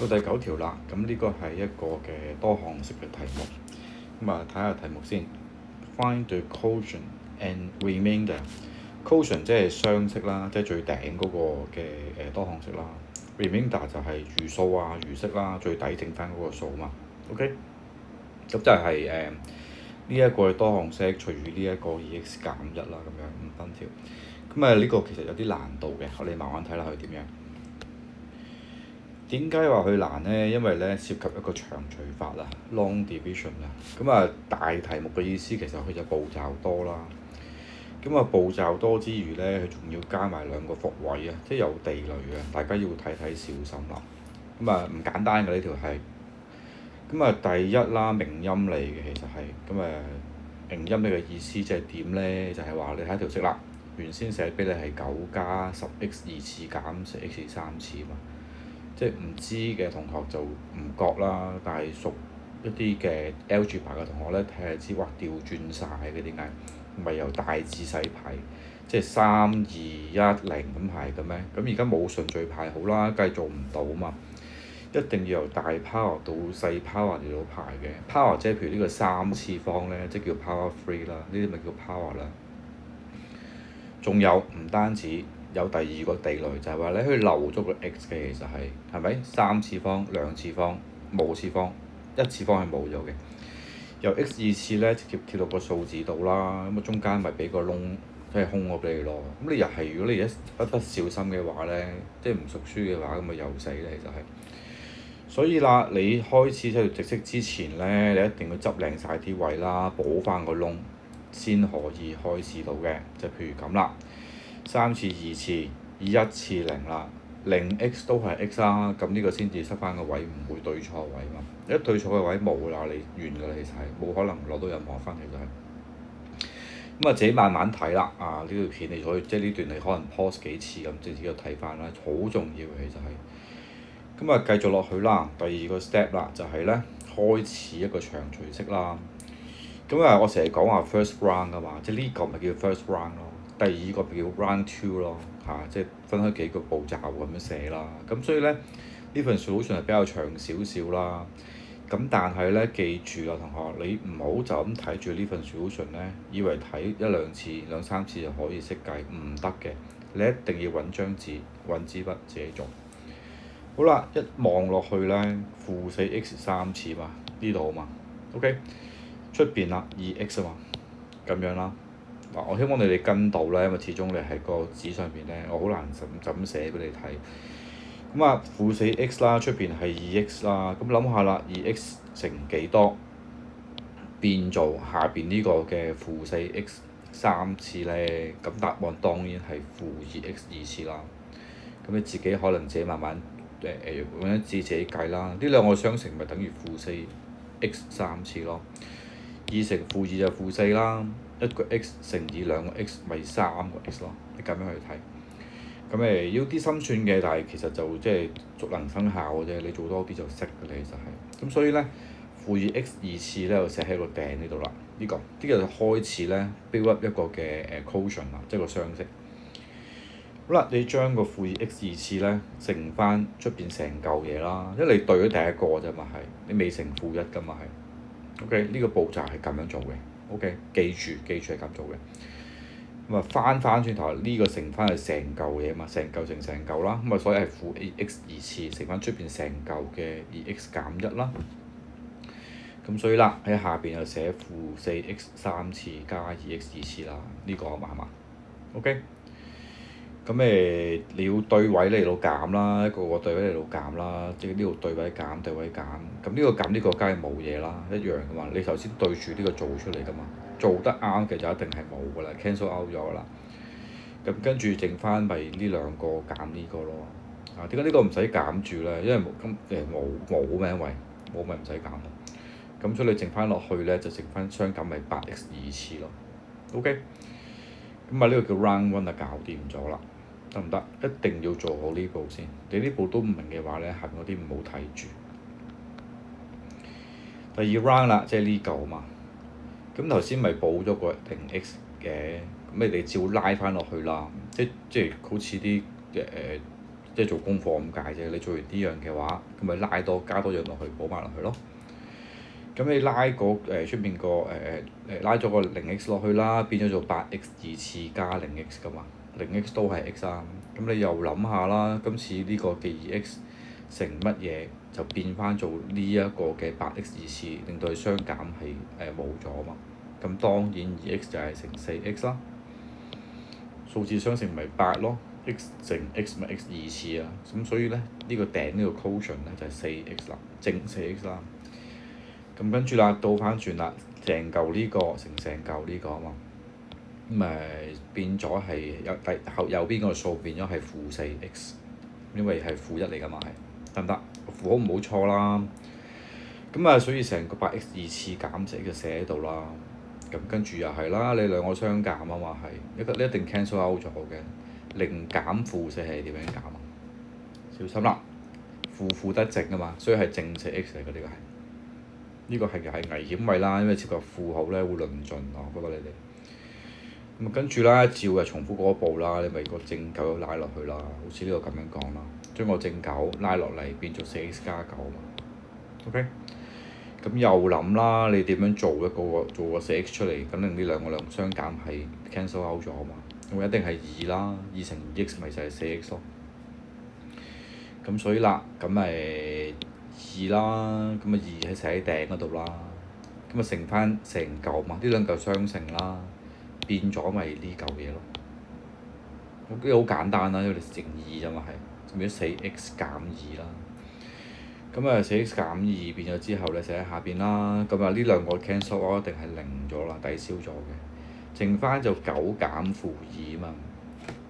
到第九條啦，咁呢個係一個嘅多項式嘅題目。咁啊，睇下題目先。Find the quotient and remainder。quotient 即係雙式啦，即係最頂嗰個嘅多項式啦。remainder 就係餘數啊、餘式啦，最底剩翻嗰個數嘛。OK。咁就係呢一個多項式除以呢一個 2x 減1啦，咁樣五分條。咁啊，呢個其實有啲難度嘅，我哋慢慢睇下佢點樣。點解話佢難呢？因為咧涉及一個長除法啊 ，long division 啊。咁啊，大題目嘅意思其實佢就步驟多啦。咁啊，步驟多之餘咧，佢仲要加埋兩個伏位啊，即係有地雷啊，大家要睇睇小心啦。咁啊，唔簡單嘅呢條係。咁啊，第一啦，名音嚟嘅其實係。咁啊，名音呢個意思即係點咧？就係話你睇條式啦，原先寫俾你係9加10x 2次減10x 3次嘛。即係唔知嘅同學就唔覺啦，但係熟一啲嘅 algebra 嘅同學咧，睇下知，哇調轉晒嘅點解？唔係由大至細排，即係3、2、1、0咁排嘅咩？咁而家冇順序排好啦，梗係做唔到嘛。一定要由大 power 到細 power 嚟到排嘅。power 即係譬如呢個3次方咧，即係叫 power 3啦，呢啲咪叫 power 啦。仲有唔單止。有第二個地雷就係話你可以漏咗個 x 嘅，其實係咪3次方、2次方、冇次方、1次方係冇咗嘅。由 x 2次咧直接貼到個數字度啦，咁啊中間咪俾個窿即係空咗俾你咯。咁你又係如果你一不小心嘅話咧，即係唔熟書嘅話，咁咪又死咧就係。所以啦，你開始喺度直式之前咧，你一定要執靚晒啲位啦，補翻個窿先可以開始到嘅。就譬如咁啦。3次2次1次0啦，0x 都係 x 啦，咁呢個先至塞翻個位，唔會對錯位嘛。一對錯嘅位冇啦，你完㗎啦，其實係冇可能攞到任何分，其實係。咁啊，自己慢慢睇啦。啊，呢條片你可以即係呢段你可能 pause 幾次咁，自己睇翻啦，好重要嘅其實係。咁啊，繼續落去啦，第二個 step 啦，就係咧開始一個長除式啦。咁啊，我成日講話 first round 㗎嘛，即係呢個咪叫 first round 咯。第二個叫 round 2咯，即係分開幾個步驟咁樣寫啦。咁所以咧，呢份 solution 係比較長少少啦。咁但係咧，記住啦，同學，你唔好就咁睇住呢份 solution 咧，以為睇一兩次、兩三次就可以識計，唔得嘅。你一定要揾張紙、揾支筆自己做。好啦，一望落去咧，負4x 3次嘛，呢度啊嘛，OK，出邊啦2x 啊嘛，咁樣啦。嗱，我希望你哋跟到啦，因為始終你喺個紙上邊咧，我好難就咁寫俾你睇。咁啊，負4x啦，出邊係2x啦，咁諗下啦，2x 乘幾多變做下邊呢個嘅負4x 3次咧？咁答案當然係負2x 2次啦。咁你自己可能自己慢慢揾一字自己計啦。呢兩個相乘咪等於負4x 3次咯。2乘負2就負4啦。一個 x 乘以兩個 x 咪3個 x 咯，你咁樣去睇。咁要啲心算嘅，但係其實就即係熟能生巧嘅啫。你做多啲就識嘅，你就係。咁所以咧，負2x 2次咧，就寫喺個頂呢度啦。呢個就開始咧 build up 一個嘅quotient啦，即係個雙式。好啦，你將個負2x 2次咧乘翻出邊成嚿嘢啦，因為你對咗第一個啫嘛係，你未乘負1㗎嘛係。OK，呢個步驟係咁樣做嘅。OK，記住係咁做嘅。咁啊，翻轉頭呢個乘翻係成嚿嘢嘛，成嚿乘成嚿啦。咁啊，所以係負 2x 2次乘翻出邊成嚿嘅2x 減1啦。咁所以啦，喺下邊就寫負4x 3次加2x 2次啦。呢個係嘛？OK。咁你要對位嚟到減啦，一個個對位嚟到減啦，即係呢度對位減，對位減。咁呢個減呢個梗係冇嘢啦，一樣噶嘛。你頭先對住呢個做出嚟噶嘛，做得啱嘅就一定係冇噶啦 cancel out 咗噶啦。咁跟住剩翻咪呢兩個減呢個咯。點解呢個唔使減住咧？因為冇咩，因為冇咪唔使減咯。咁所以你剩翻落去咧，就剩翻雙減咪8x 2次咯。OK。咁啊，呢個叫 round 1就搞掂咗啦。得唔得？一定要做好呢步先。你呢步都唔明嘅話咧，下邊嗰啲唔好睇住。第二 round 啦，即係呢嚿嘛。咁頭先咪補咗個0x 嘅，咁你哋照拉翻落去啦。即係好似啲即係做功課咁解啫。你做完呢樣嘅話，咁咪加多樣落去補埋落去咯。咁你拉出面個拉咗個零 x 落去啦，變咗做8x 二次加零 x 噶嘛，零 x 都係 x 啊。咁你又諗下啦，今次呢個嘅2x 乘乜嘢就變翻做呢一個嘅8x 二次，令到佢相減係冇咗嘛。咁當然2x 就係乘4x 啦，數字相乘咪8咯，x 乘 x 咪 x 二次啊。咁所以咧呢個頂呢個 quotient 咧就係4x 啦，正 4x 啦。咁跟住啦，倒翻轉啦，成嚿呢個乘成嚿呢個啊嘛，咁咪變咗係右邊個數變咗係-4x，因為係-1嚟噶嘛，係得唔得？符號唔好錯啦。咁啊，所以成個8x 二次減值就寫喺度啦。咁跟住又係啦，你兩個相減啊嘛，係你一定 cancel out 咗嘅。零減-4係點樣減啊？小心啦，負得正啊嘛，所以係正 4x 嚟嘅呢個係。呢個係危險位啦，因為涉及負號咧會論盡啊。不過你哋咁跟住啦，照就重複嗰步啦，你咪個正九拉落去啦，好似呢個咁樣講啦，將個正九拉落嚟變做4x加9啊嘛。OK，咁又諗啦，你點樣做個4x 出嚟，肯定呢兩個相減係 cancel out 咗啊嘛。咁一定係2啦，2乘 2x 咪就係4x咯。咁所以啦，咁咪2啦，咁啊2係寫喺頂嗰度啦，咁啊乘翻成嚿嘛，呢兩嚿相乘啦，變咗咪呢嚿嘢咯。咁呢個好簡單啦，因為你乘2啫嘛係，變咗4x減2啦。咁啊4x減2變咗之後咧，寫喺下邊啦。咁啊呢兩個 cancel 我一定係0咗啦，抵消咗嘅，剩翻就9減-2啊嘛。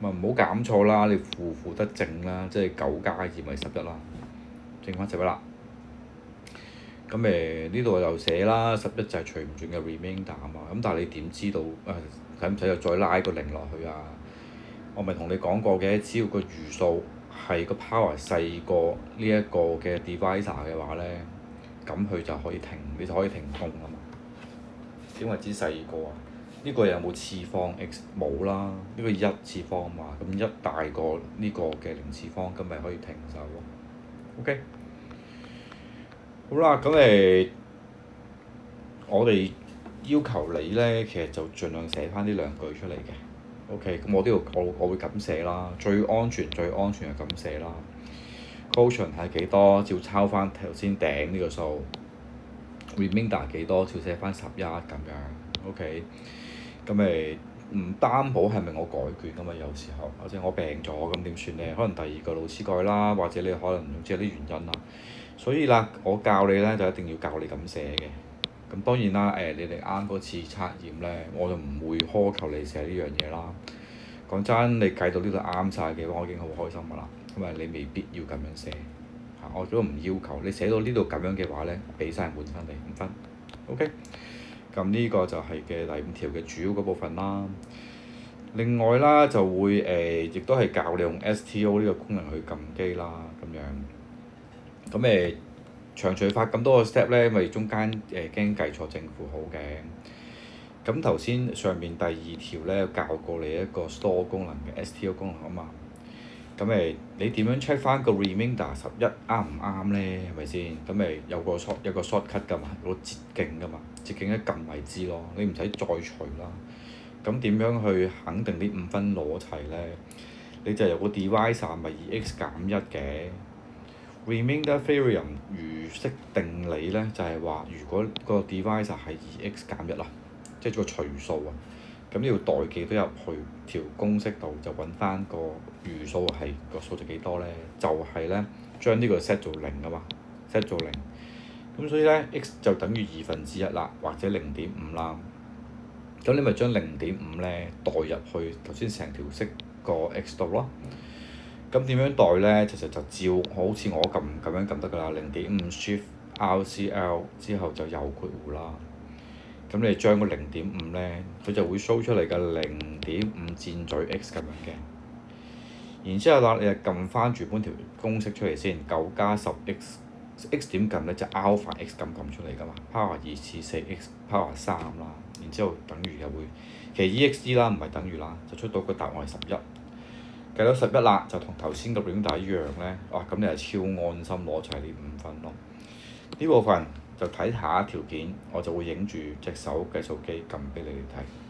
咁啊唔好減錯啦，你負得正啦，即係9加2咪11啦，剩翻11啦。咁呢度又寫啦，11就係除唔盡嘅 remainder 啊嘛。咁但係你點知道使唔使又再拉個0落去啊？我咪同你講過嘅，只要個餘數係個 power 細過呢一個嘅 divisor 嘅話咧，咁佢就可以停，你就可以停工啊嘛。點為之細過啊？呢個有冇次方 x？冇啦，呢個1次方嘛，咁1大過呢個嘅0次方，咁咪可以停手咯。OK，好啦，咁我哋要求你咧，其實就盡量寫翻呢兩句出嚟嘅。OK，咁我呢度我會咁寫啦，最安全係咁寫啦。quotient 係幾多？照抄翻頭先頂呢個數。remainder 幾多？照寫翻11咁樣。OK，咁唔擔保係咪我改卷㗎嘛？有時候或者我病咗咁點算咧？可能第二個老師改啦，或者你可能總之有啲原因啦。所以啦，我教你咧就一定要教你咁寫嘅。咁當然啦，你哋啱嗰次測驗咧，我就唔會苛求你寫呢樣嘢啦。講真，你計到呢度啱晒嘅話，我已經好開心㗎啦。咁你未必要咁樣寫嚇，我都唔要求你寫到呢度咁樣嘅話咧，俾晒滿分你5分。OK，咁呢個就係嘅第5條嘅主要嗰部分啦。另外啦，就會亦都係教你用 STO 呢個功能去撳機啦，咁樣。咁長除法咁多個 step 咧，咪中間驚計錯正負號嘅。咁頭先上面第2條咧教過你一個 store 功能嘅 STO 功能啊嘛。咁你點樣 check 翻個 remainder 11啱唔啱咧？係咪先？咁有個 shortcut 㗎嘛，有個捷徑㗎嘛，捷徑一撳咪知咯，你唔使再除啦。咁點樣去肯定啲5分攞齊咧？你就有個 divisor 咪2x減1嘅 remainder theorem 餘式定理咧，就係話如果個 divisor 係2x減1啦，即係個除數啊，咁你要代記都入去條公式度，就揾翻個餘數係個數值幾多咧？就係咧將呢個 set 做0啊嘛，set 做0。咁所以咧 x 就等於1/2啦，或者0.5啦。咁你咪將0.5咧代入去頭先成條式個 x 度咯。咁點樣代咧？其實就照好似我咁樣撳得㗎啦。0.5 shift RCL 之後就右括弧啦。咁你將個0.5咧，佢就會 show 出嚟嘅0.5箭嘴 x 咁樣嘅。然之後啦，你就撳翻住本條公式出嚟先，9加 10x 點撳咧？就 alpha x 咁撳出嚟㗎嘛，power 2次 4x power 3啦。然之後等於又會，其實 EXE 啦，唔係等於啦，就出到個答案係11。計到11啦，就同頭先個表弟一樣呢。哇！咁你係超安心攞齊呢5分咯。呢部分就睇下一條片，我就會影住隻手計數機撳俾你哋睇。